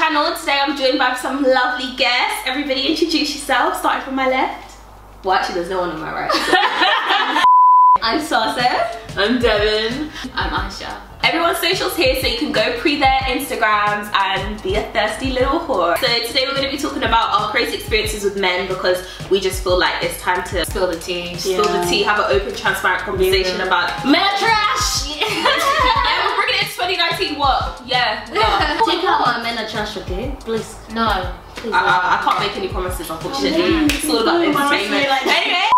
channel. Today I'm joined by some lovely guests. Everybody introduce yourself, starting from my left. Well, actually there's no one on my right. So. I'm Sasa. I'm Devin. I'm Aisha. Everyone's socials here, so you can go pre their Instagrams and be a thirsty little whore. So today we're going to be talking about our crazy experiences with men, because we just feel like it's time to Spill the tea. spill the tea, have an open, transparent conversation about Men are trash! Yeah, we're bringing it into 2019. What? Yeah, we are. Take out my men are trash, okay? Please. No. Please. I can't make any promises, unfortunately. It's all about entertainment. Anyway.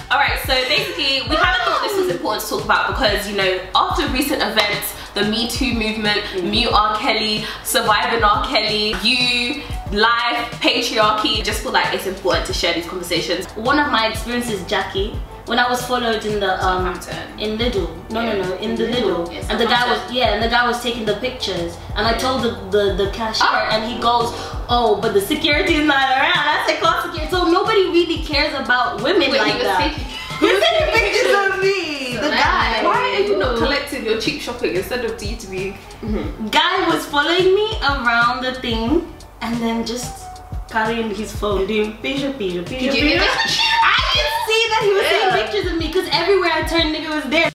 Alright, so basically we kind of thought this was important to talk about because, you know, after recent events, the Me Too movement, Mute R. Kelly, Surviving R. Kelly, You, Life, Patriarchy, just feel like it's important to share these conversations. One of my experiences, Jackie, when I was followed in the in Lidl, in the Lidl, Yes, and the guy was taking the pictures, and I told the cashier, and he goes, "Oh, but the security is not around." I said, "Call security." So nobody really cares about women like that. Who's taking pictures of me? The guy. Why are you not collecting your cheap shopping instead of you to be? Guy was following me around the thing, and then just carrying his phone, doing picture. I can see that he was taking pictures of me because everywhere I turned, nigga was there.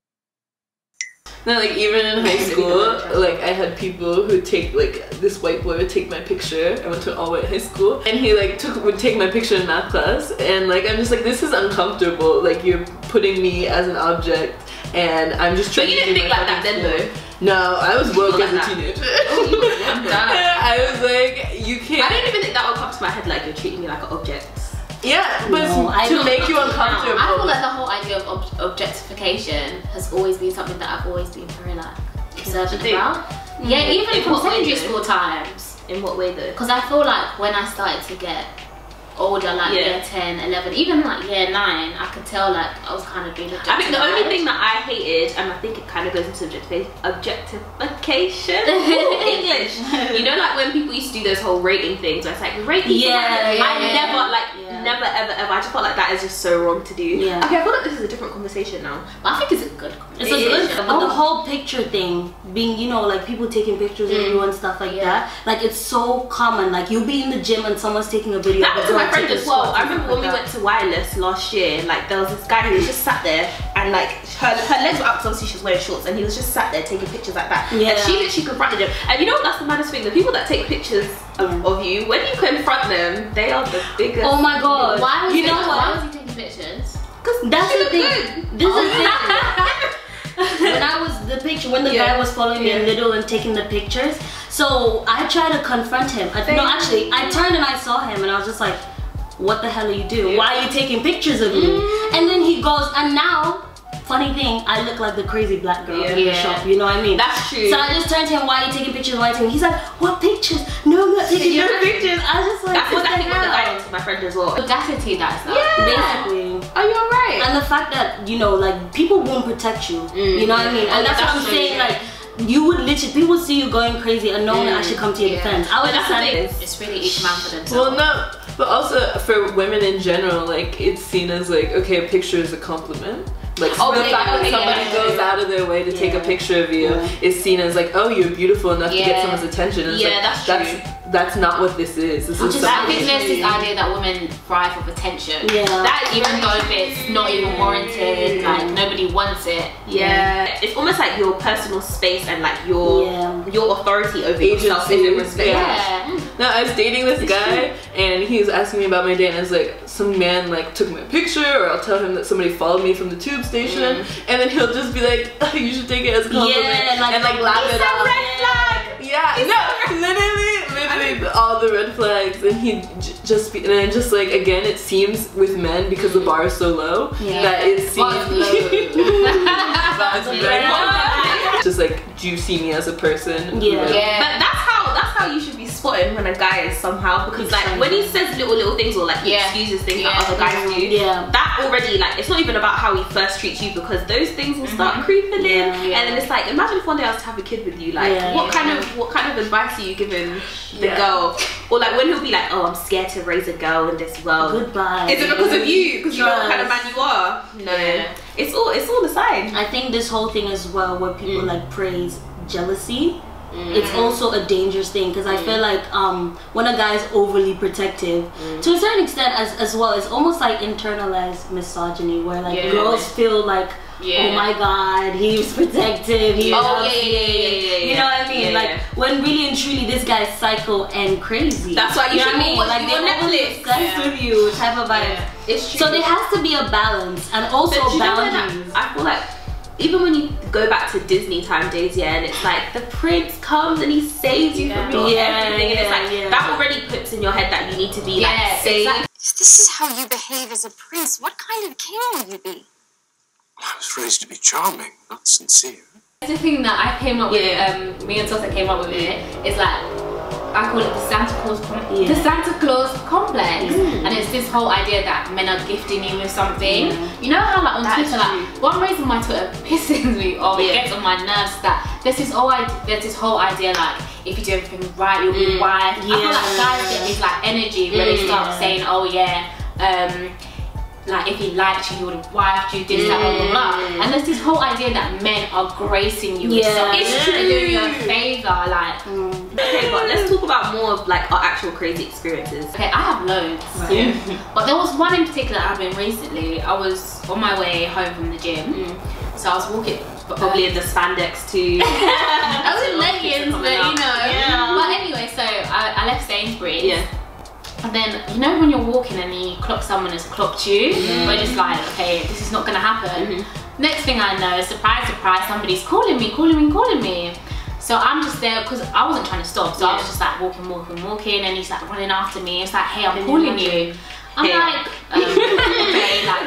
No, like even in high school, like I had people who take, like, this white boy would take my picture. I went to an all-white high school, and he like would take my picture in math class, and like I'm just like, this is uncomfortable. Like you're putting me as an object, and I'm just trying. But you didn't think like that then, though. No, I was woke as a teenager. I was like, you can't. I didn't even think that would come to my head, like you're treating me like an object. Yeah, but to make you uncomfortable. I feel like the whole idea of objectification has always been something that I've always been very like observant about. Yeah, even from secondary school times. In what way though? Because I feel like when I started to get older, like year 10, 11, even like year 9, I could tell like I was kind of being objectified. I think the only thing that I hated, and I think it kind of goes into objectification. English. You know, like when people used to do those whole rating things, where it's like rate people. Never ever I just felt like that is just so wrong to do. Yeah. Okay, I feel like this is a different conversation now. But I think it's a good conversation. It's a good, but the whole picture thing, being, you know, like people taking pictures of you and stuff like that, like it's so common. Like you'll be in the gym and someone's taking a video. That was my friend as well. I remember when we went to Wireless last year, like there was this guy who was just sat there, and like her legs were up because obviously she was wearing shorts, and he was just sat there taking pictures like that. Yeah. And she literally confronted him. And you know what, that's the maddest thing, the people that take pictures of you, when you confront them, they are the biggest. Oh my god. Why was why was he taking pictures? Because that's the thing. This is the thing. When I was when the guy was following me in Lidl and taking the pictures, so I tried to confront him. I turned and I saw him, and I was just like, what the hell are you doing? Why are you taking pictures of me? And then he goes, and now, funny thing, I look like the crazy black girl in the shop, you know what I mean? That's true. So I just turned to him, why are you taking pictures? Why are you taking? He's like, what pictures? No, I'm not taking your pictures. I was just like, that's what I think what the guy did to my friend as well. Audacity, that's that. Basically. Are you alright? And the fact that, you know, like people won't protect you, you know what I mean? And that's what I'm saying, like, you would literally, people would see you going crazy and no one would actually come to your defense. I would just it's really each man for themselves. Well, no, but also for women in general, like it's seen as like, okay, a picture is a compliment. Like the fact that somebody goes out of their way to take a picture of you is seen as like, oh, you're beautiful enough to get someone's attention. And it's like, that's not what this is. This is I think there's this idea that women thrive for attention. That even though if it's not even warranted, like nobody wants it. It's almost like your personal space and like your authority over yourself isn't respected. No, I was dating this guy and he was asking me about my day, and I was like, some man like took my picture, or I'll tell him that somebody followed me from the tube station, and then he'll just be like, oh, you should take it as a compliment, and like laugh it off. Literally all the red flags, and he just and then just like, again, it seems with men, because the bar is so low, that it seems just like, do you see me as a person? But that's how you should be spotting when a guy is somehow, because like when he says little things, or like he excuses things that other guys do, that already, like, it's not even about how he first treats you, because those things will start creeping in, and then it's like, imagine if one day I was to have a kid with you, like what kind of advice are you giving the girl? Or like when he'll be like, oh, I'm scared to raise a girl in this world. Goodbye. Is it because of you? Because you know what kind of man you are? No. It's all a sign. I think this whole thing as well, where people like praise jealousy, it's also a dangerous thing, because I feel like when a guy is overly protective, to a certain extent as well, it's almost like internalized misogyny, where like girls feel like, oh my god, he's protective, he loves me. You know what I mean? Like when really and truly this guy's psycho and crazy. That's why you should know what I mean? Like they Netflix with you type of vibe. It's true. So there has to be a balance, and also boundaries. I feel like even when you go back to Disney time days, and it's like the prince comes and he saves you from everything, and it's like that already puts in your head that you need to be like saved. If this is how you behave as a prince, what kind of king will you be? I was raised to be charming, not sincere. The thing that I came up with, me and Tosa came up with it, is like, I call it the Santa Claus complex, and it's this whole idea that men are gifting you with something. You know how like on Twitter, like one reason my Twitter pisses me off, it gets on my nerves, that there's this whole idea like if you do everything right, you'll be wife. I feel like guys get this like energy where they start saying, oh yeah, like if he liked you, he would have wifed you, this, that, blah, blah, blah. And there's this whole idea that men are gracing you with something. It's true. Doing you a favour, like. Okay, but let's talk about more of like our actual crazy experiences. Okay, I have loads. But there was one in particular that happened recently. I was on my way home from the gym. So I was walking. Probably in the spandex too. I was in leggings, but you know. But anyway, so I left Sainsbury's. And then, you know when you're walking and you clock someone has clocked you, we're just like, okay, this is not gonna happen. Next thing I know, surprise, surprise, somebody's calling me. So I'm just there, because I wasn't trying to stop, so I was just like walking, and he's like running after me. It's like, hey, I'm calling you. I'm like, okay, like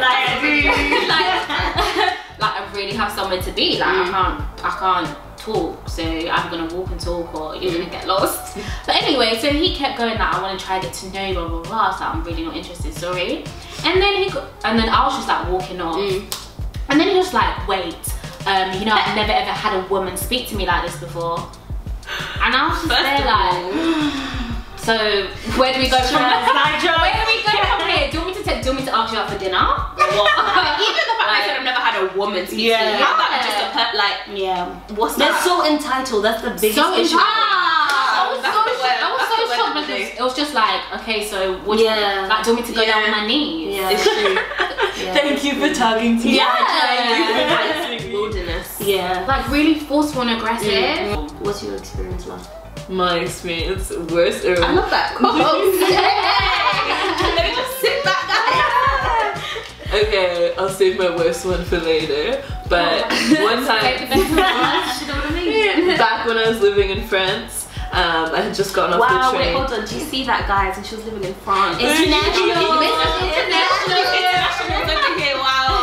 I really have somewhere to be, like I can't talk, so I'm gonna walk and talk, or you're gonna get lost. But anyway, so he kept going like, I want to try to get to know you, blah blah blah. So I'm really not interested, sorry. And then I was just like walking off, and then he was like, wait, you know, I've never ever had a woman speak to me like this before. And I was just there like, so where do we go from here? Where do we go from here? Do you want me to ask you out for dinner? Or what? Even the fact I said I've never had a woman speak to me. How about just a pet, like, what's that? They're so entitled, that's the biggest issue. I was so shocked because it was just like, okay, so what do you like, do you want me to go down on my knees? It's true. Thank you for talking to me. Wilderness. Like really forceful and aggressive. What's your experience like? My experience, worst or... I love that. Let me just sit back, guys. Okay, I'll save my worst one for later. But one time, back when I was living in France, I had just gotten off the train. Wait, hold on. Do you see that, guys? And she was living in France. International. Over here, wow.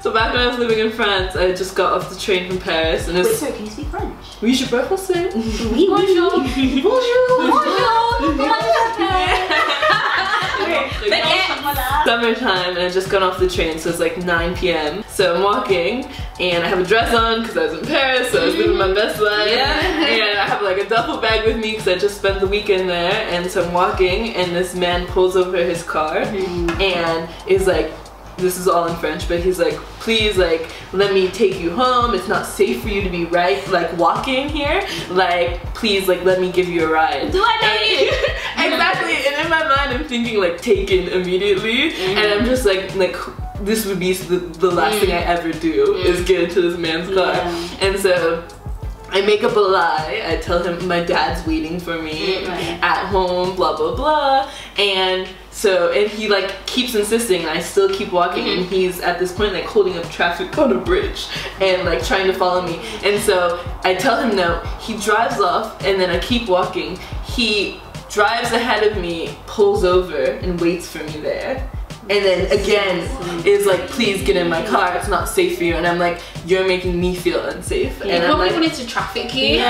So back when I was living in France, I just got off the train from Paris, and Wait, sorry, can you speak French? Oui, je parle français. Oui, bonjour. Summertime, and I just got off the train, so it's like 9 p.m. So I'm walking, and I have a dress on because I was in Paris, so I was living my best life. And I have like a duffel bag with me because I just spent the weekend there, and so I'm walking, and this man pulls over his car, and is like, this is all in French, but he's like, please, like, let me take you home. It's not safe for you to be walking here. Like, please, like, let me give you a ride. Do I know you? Exactly. And in my mind, I'm thinking like taken immediately, and I'm just like this would be the last thing I ever do is get into this man's car. And so I make up a lie. I tell him my dad's waiting for me at home, blah blah blah, and he like keeps insisting, and I still keep walking, and he's at this point like holding up traffic on a bridge and like trying to follow me. And so I tell him no. He drives off, and then I keep walking. He drives ahead of me, pulls over, and waits for me there. And then again is like, please get in my car, it's not safe for you. And I'm like, you're making me feel unsafe. And I'm like, wanted to traffic you.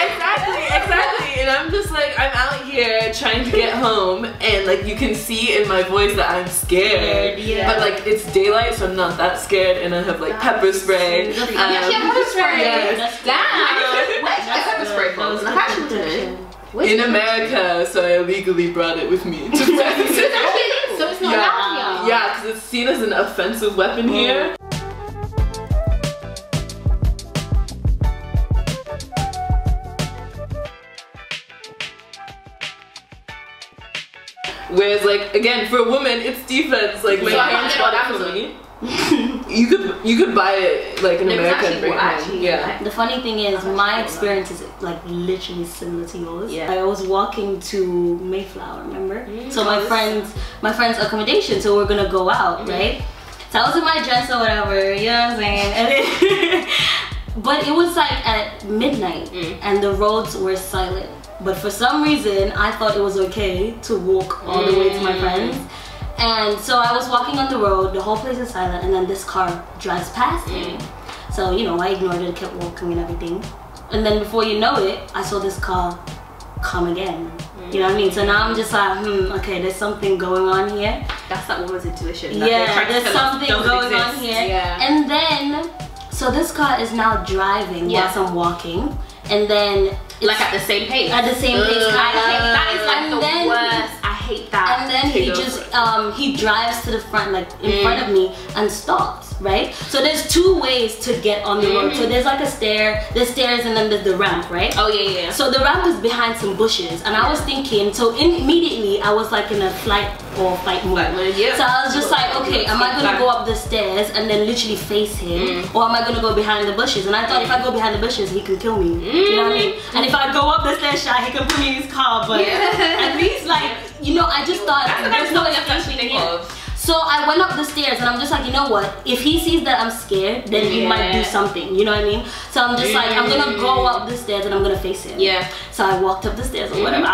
Exactly. And I'm just like, I'm out here trying to get home, and like you can see in my voice that I'm scared. But like it's daylight, so I'm not that scared, and I have like pepper spray. Pepper spray. Pepper spray falls. In America, so I illegally brought it with me to France. So it's not allowed here? Yeah, because it's seen as an offensive weapon here. Whereas like again for a woman it's defense. Like my parents bought it for me. you could buy it like in America and bring it home. Yeah. The funny thing is my experience is like literally similar to yours. Yeah. I was walking to Mayflower, remember? So my friend's accommodation, so we're gonna go out, right? So I was in my dress or whatever, you know what I'm saying? And then but it was like at midnight and the roads were silent. But for some reason I thought it was okay to walk all the way to my friends. And so I was walking on the road, the whole place is silent, and then this car drives past me. So, you know, I ignored it, kept walking and everything. And then before you know it, I saw this car come again. You know what I mean? So now I'm just like, okay, there's something going on here. That's that woman's intuition. Yeah, there's something going on here. Yeah. And then, so this car is now driving whilst I'm walking. And then like at the same pace. At the same pace. That is like the worst. I hate that. And then he just he drives to the front, like in front of me, and stops, right? So there's two ways to get on the road. So there's like there's stairs, and then there's the ramp, right? Oh yeah. So the ramp is behind some bushes, and I was thinking, so immediately I was like in a flight or fight mode. So I was just like, okay, am I gonna go up the stairs and then literally face him, or am I gonna go behind the bushes? And I thought if I go behind the bushes, he can kill me. You know what I mean? And if I go up the stairs, he can put me in his car. But at least, like, you know, I just thought there's no escaping here. So I went up the stairs and I'm just like, you know what? If he sees that I'm scared, then he might do something. You know what I mean? So I'm just like, I'm gonna go up the stairs and I'm gonna face him. Yeah. So I walked up the stairs or whatever.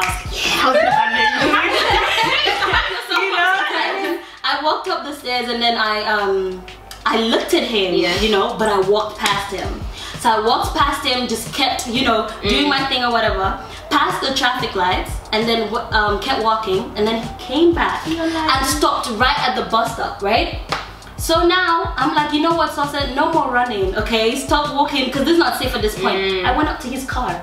I walked up the stairs and then I looked at him, you know, but I walked past him. So I walked past him, just kept, you know, doing my thing or whatever, passed the traffic lights, and then kept walking, and then he came back and stopped right at the bus stop, right? So now I'm like, you know what, so I said, no more running, okay? Stop walking, because this is not safe at this point. I went up to his car.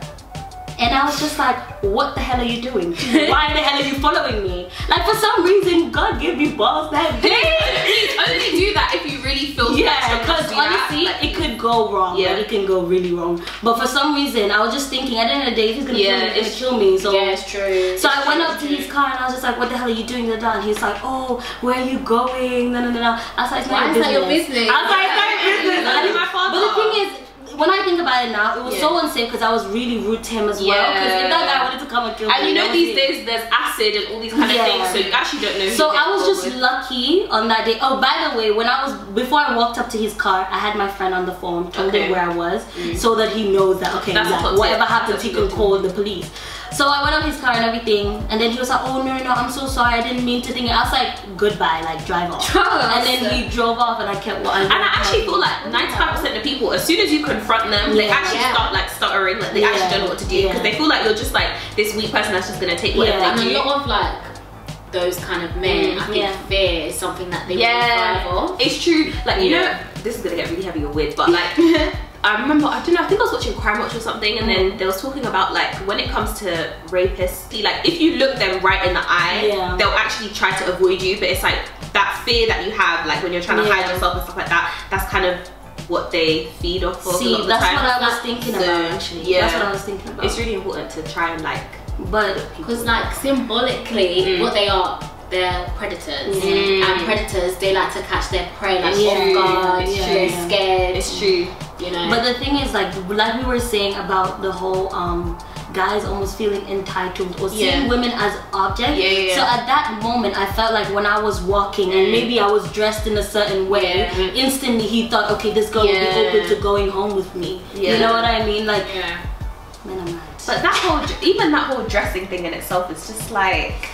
And I was just like, what the hell are you doing? Why the hell are you following me? Like, for some reason, God gave me balls that day. Please only do that if you really feel because honestly, it could go wrong. Like, it can go really wrong. But for some reason, I was just thinking, at the end of the day, if he's gonna kill me, he's gonna kill me. So, it's true. So I went up to his car and I was just like, what the hell are you doing? And he's like, oh, where are you going? I was like, it's not your business. I was like, it's not your business. But the thing is, when I think about it now, it was so unsafe because I was really rude to him as well. Because if that guy wanted to come and kill me, and you know these days there's acid and all these kind of things, so you actually don't know. So I was just lucky on that day. Oh, by the way, before I walked up to his car, I had my friend on the phone, told him where I was, so that he knows that whatever happens, he can call the police. So I went up his car and everything, and then he was like, oh no, I'm so sorry, I didn't mean to think it. I was like, goodbye, like drive off. And then he drove off and I kept walking. And I actually feel like 95% of people, as soon as you confront them, they actually start like stuttering, like they actually don't know what to do, because they feel like you're just like this weak person that's just gonna take whatever they do. And a lot of like those kind of men, I think fear is something that they really thrive off. It's true, like you know, this is gonna get really heavy or weird, but like I remember, I think I was watching Crime Watch or something, and then they was talking about like when it comes to rapists, like if you look them right in the eye, they'll actually try to avoid you, but it's like that fear that you have, like when you're trying to hide yourself and stuff like that, that's kind of what they feed off of. See, that's what I was thinking about actually. That's what I was thinking about. It's really important to try and like, because like symbolically, what they are, they're predators, and predators, they like to catch their prey like off guard, they're scared. It's true. You know. But the thing is, like we were saying about the whole guys almost feeling entitled or seeing women as objects. So at that moment, I felt like when I was walking and maybe I was dressed in a certain way, instantly he thought, okay, this girl will be open to going home with me. You know what I mean? Like, man, I'm mad. But even that whole dressing thing in itself is just like,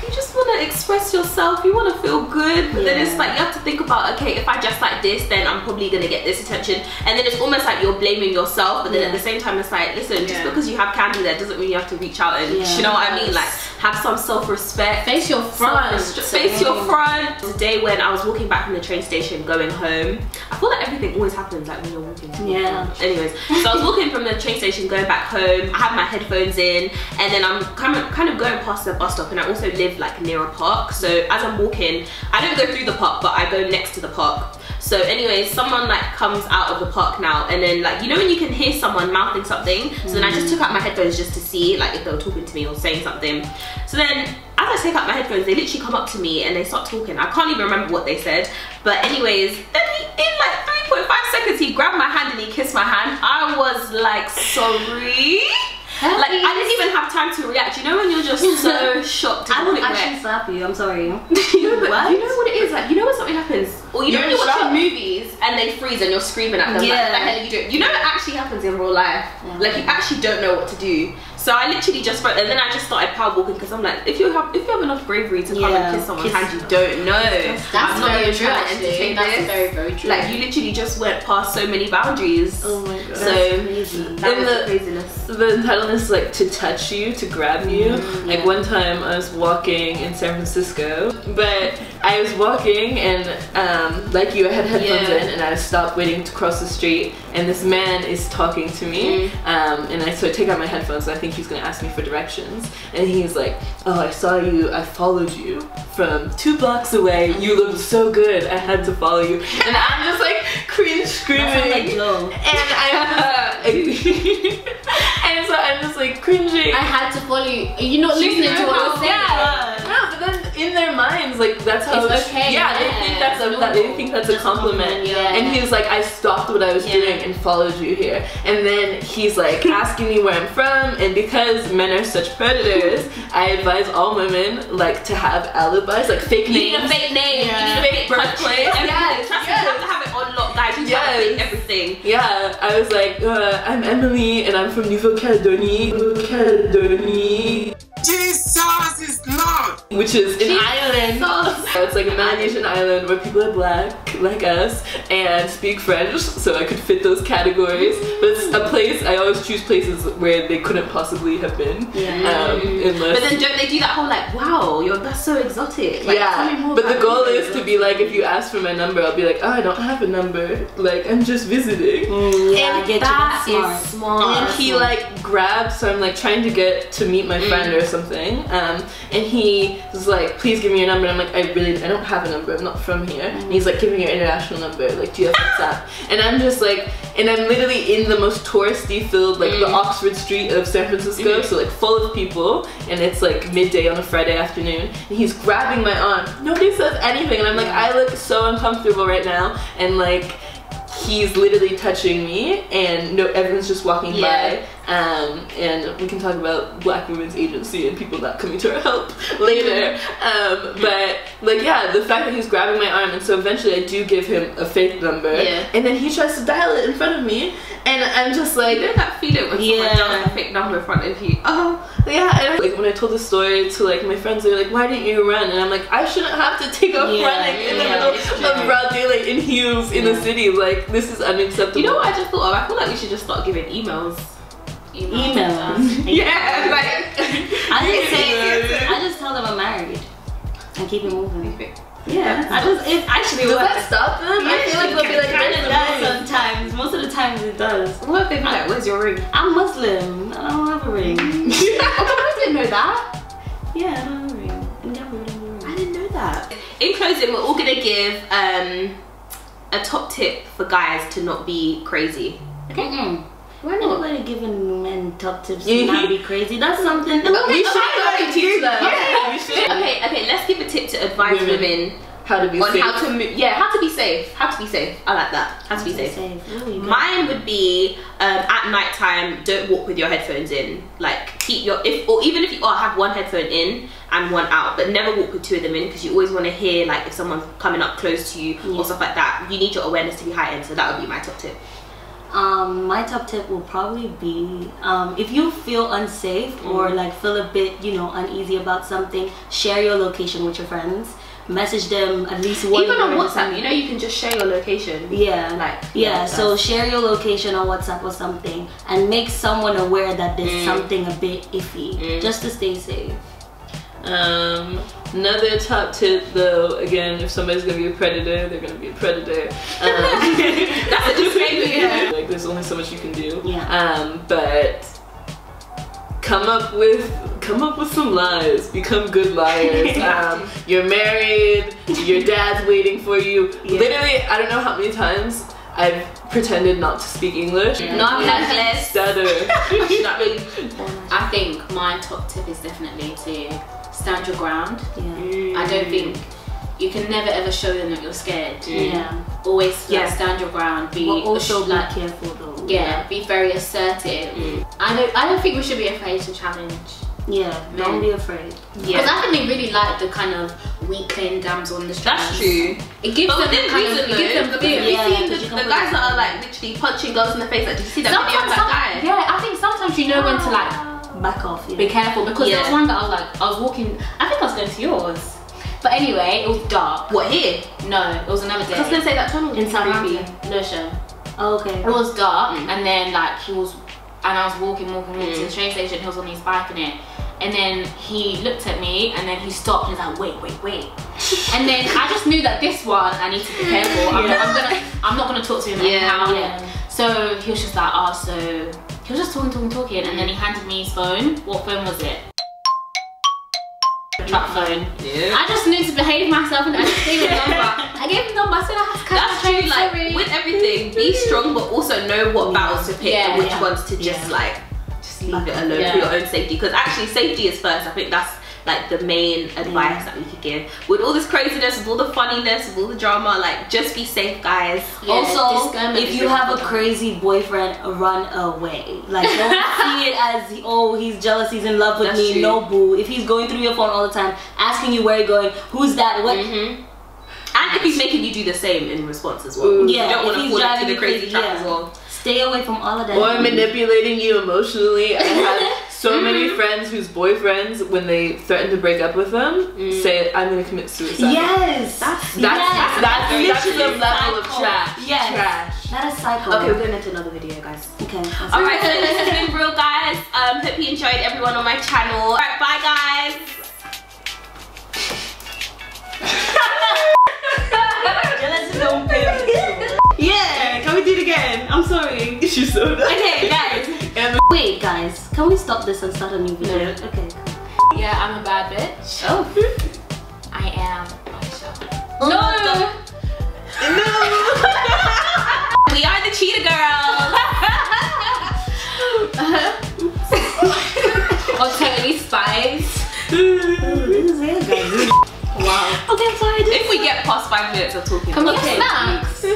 you just want to express yourself, you want to feel good, but then it's like you have to think about, okay, if I dress like this, then I'm probably going to get this attention, and then it's almost like you're blaming yourself, but then at the same time it's like, listen, just because you have Candid there doesn't mean you have to reach out and, you know what I mean, like have some self-respect, face your front, face your front. The day when I was walking back from the train station going home, I feel like everything always happens like when you're walking. Anyways, so I was walking from the train station going back home, I had my headphones in, and then I'm kind of going past the bus stop, and I also live like near a park, so as I'm walking, I don't go through the park, but I go next to the park. So anyways, someone like comes out of the park now, and then like, you know when you can hear someone mouthing something, so then I just took out my headphones just to see like if they were talking to me or saying something. So then as as I take out my headphones, they literally come up to me and they start talking. I can't even remember what they said, but anyways, then in like 3.5 seconds he grabbed my hand and he kissed my hand. I was like, sorry. Like, I didn't even have time to react. You know when you're just so shocked? I would actually slap you. I'm sorry. No, but you know what it is? Like, you know when something happens, or you know when you're watching movies and they freeze and you're screaming at them, like, what the hell are you doing? You know it actually happens in real life. Like, you actually don't know what to do. So I literally just and then I just started power walking because I'm like, if you have enough bravery to come and kiss someone's hand you don't know, that's very true. Actually, that's very, very true. Like, you literally just went past so many boundaries. Oh my god. So that was craziness. The entitlement, like, to touch you, to grab you. Like, one time I was walking in San Francisco, but I was walking and like you, I had headphones in and I stopped waiting to cross the street and this man is talking to me and so I take out my headphones and I think he's gonna ask me for directions and he's like, oh, I saw you, I followed you from 2 blocks away, you looked so good, I had to follow you, and I'm just like cringe screaming and and so I'm just like cringing. I had to follow you. You're not listening to what I was saying. Yeah. No, but then in their minds, like, that's how it's okay. Yeah, they think that's a compliment. And he's like, I stopped what I was doing and followed you here. And then he's like asking me where I'm from, and because men are such predators, I advise all women like to have alibis, like fake names. You need a fake name, fake birthplace. You have to have it on lock, guys. You have to fake everything. Yeah, I was like, I'm Emily and I'm from Nouvelle-Calédonie. Jesus is Lord! Which is an island. It's like a Melanesian island where people are black, like us, and speak French, so I could fit those categories. But it's a place, I always choose places where they couldn't possibly have been. But then don't they do that whole like, wow, that's so exotic. Like, tell me more but about the goal is to be like, if you ask for my number, I'll be like, oh, I don't have a number. Like, I'm just visiting. I get that you. That's smart. And he like grabs, so I'm like trying to get to meet my friend or something, and he was like, please give me your number, and I'm like, I don't have a number, I'm not from here. And he's like, give me your international number, like, do you have WhatsApp? And I'm just like, and I'm literally in the most touristy filled, like the Oxford Street of San Francisco, so like full of people, and it's like midday on a Friday afternoon, and he's grabbing my arm. Nobody says anything, and I'm like, I look so uncomfortable right now, and like, he's literally touching me, and everyone's just walking by, and we can talk about Black women's agency and people not coming to our help later, but like, yeah, the fact that he's grabbing my arm, and so eventually I do give him a fake number, and then he tries to dial it in front of me, and I'm just like, you know that feeling when someone dials a fake number in front of you? Yeah, and like when I told the story to like my friends, they were like, why didn't you run? And I'm like, I shouldn't have to take off running in the middle of broad daylight in heels in the city. Like, this is unacceptable. You know what I just thought of? I feel like we should just start giving emails. Emails? Yeah, like, I just tell them I'm married and keep it moving. Yeah, it actually does works. that stop them? I feel like they'll be like, kind of does sometimes. Most of the times it does. What if they be like, where's your ring? I'm Muslim. I don't have a ring. I didn't know that. Yeah, I don't have a ring. I didn't know that. In closing, we're all gonna give a top tip for guys to not be crazy. Okay. Why not? Nobody giving men top tips to not be crazy. That's something that we should teach them. Yeah, we should. Okay, let's give a tip to advise women how to be safe. How to move. Yeah, how to be safe. How to be safe. I like that. How to be safe. Mine would be at night time, don't walk with your headphones in. Like, keep your even if you have one headphone in and one out, but never walk with 2 of them in, because you always want to hear like if someone's coming up close to you or stuff like that. You need your awareness to be heightened. So that would be my top tip. My top tip will probably be if you feel unsafe or like feel a bit, uneasy about something, share your location with your friends. Message them at least one. Even on WhatsApp, you can just share your location. So share your location on WhatsApp or something, and make someone aware that there's something a bit iffy, just to stay safe. Another top tip, though, again, if somebody's gonna be a predator, they're gonna be a predator. That's a disclaimer. Like, there's only so much you can do. But come up with some lies. Become good liars. You're married. Your dad's waiting for you. Literally, I don't know how many times I've pretended not to speak English. Not necklace. Stutter. I think my top tip is definitely to stand your ground. Yeah. I don't think you can never ever show them that you're scared. Yeah. Always like, stand your ground. Be also like, be careful though. Yeah, be very assertive. I don't think we should be afraid to challenge. Yeah, don't be afraid. Because I think they really like the kind of weakling damsel on the street. That's true. It gives them within kind reason of, it gives them though, fear. because the guys that are like literally punching girls in the face, like, did you see that video of that guy? Yeah, I think sometimes you know when to like back off. be careful, because there was one that I was walking, I think I was going to yours. But anyway, it was dark. What, here? No, it was another day. I was gonna say that tunnel In Southampton. No show. Oh, okay. It was dark, and then like I was walking to the train station. He was on his bike in it, and then he looked at me, and then he stopped. And he was like, wait. And then I just knew that this one, I need to be careful. I'm not gonna talk to him anyhow. So he was just like, so he was just talking, and then he handed me his phone. What phone was it? Trap phone. Yeah. I just knew to behave myself, and I just gave him a number. I gave him a number. I said I have to catch That's my train. true, like Sorry. with everything, be strong but also know what battles to pick and which ones to just like just leave it alone for your own safety, because actually safety is first. I think that's like the main advice that we could give. With all this craziness, with all the funniness, with all the drama, like just be safe, guys. Also, if you have a crazy boyfriend, run away. Like, don't see it as, oh, he's jealous, he's in love with me. True. No, boo. If he's going through your phone all the time, asking you where you're going, who's that, what? And if he's making you do the same in response as well. Yeah, you don't want if to he's fall into driving the crazy you trap crazy, as well. Stay away from all of that. Or manipulating you emotionally. I have so many friends whose boyfriends, when they threaten to break up with them, say, I'm gonna commit suicide. Yes! That's the literally level of psycho. trash. Yes. Trash. That is psycho. Okay, we're going into another video, guys. Okay. Alright, so this has been real, guys. Hope you enjoyed everyone on my channel. Alright, bye, guys. Yeah, can we do it again? I'm sorry. She's so nice. Okay, guys. Wait, guys. Can we stop this and start a new video? No. Okay. Yeah, I'm a bad bitch. Oh. I am. No. We are the cheetah girls. Or totally spies. This is it, guys. Wow. Okay, I'm sorry. If we get past 5 minutes of talking, Come on, snacks. are you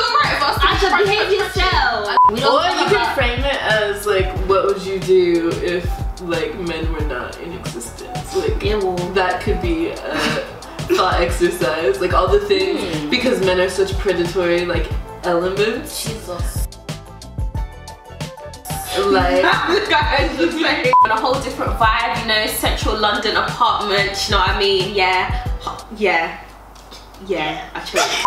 alright if I was Asha, behave yourself. We don't Or talk you can about- frame it as like, what would you do if like men were not in existence? Like, that could be a thought exercise. Like all the things, because men are such predatory like elements. Jesus. Like, guys, just like on a whole different vibe, you know, central London apartment, you know what I mean? Yeah, I chose.